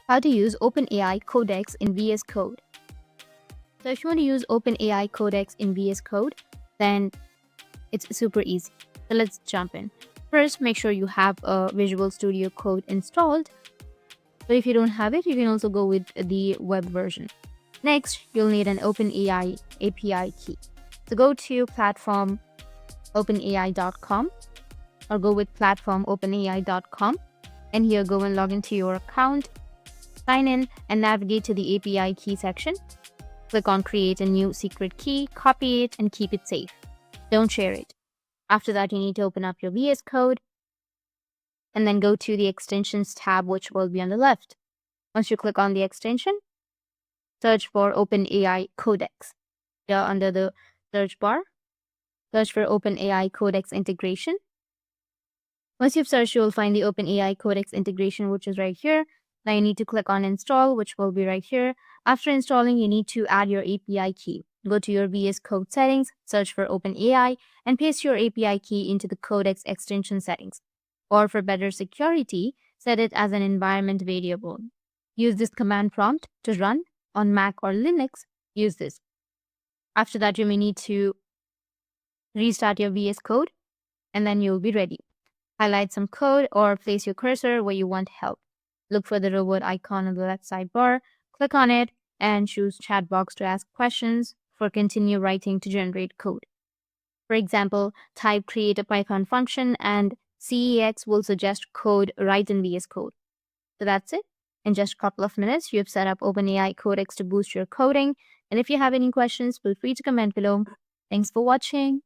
How to use OpenAI Codex in VS Code. So if you want to use OpenAI Codex in VS Code, then it's super easy. So let's jump in. First, make sure you have a Visual Studio Code installed. So if you don't have it, you can also go with the web version. Next, you'll need an OpenAI API key. So go to platform openai.com or go with platform openai.com, and here go and log into your account, sign in, and navigate to the API key section. Click on create a new secret key, copy it, and keep it safe. Don't share it. After that, you need to open up your VS Code and then go to the extensions tab, which will be on the left. Once you click on the extension, search for OpenAI Codex. Here under the search bar, search for OpenAI Codex integration. Once you've searched, you will find the OpenAI Codex integration, which is right here. Now you need to click on install, which will be right here. After installing, you need to add your API key. Go to your VS Code settings, search for OpenAI, and paste your API key into the Codex extension settings. Or for better security, set it as an environment variable. Use this command prompt to run on Mac or Linux. Use this. After that, you may need to restart your VS Code, and then you'll be ready. Highlight some code or place your cursor where you want help. Look for the robot icon on the left sidebar, click on it, and choose chat box to ask questions for continue writing to generate code. For example, type create a Python function and CEX will suggest code right in VS Code. So that's it. In just a couple of minutes, you have set up OpenAI Codex to boost your coding. And if you have any questions, feel free to comment below. Thanks for watching.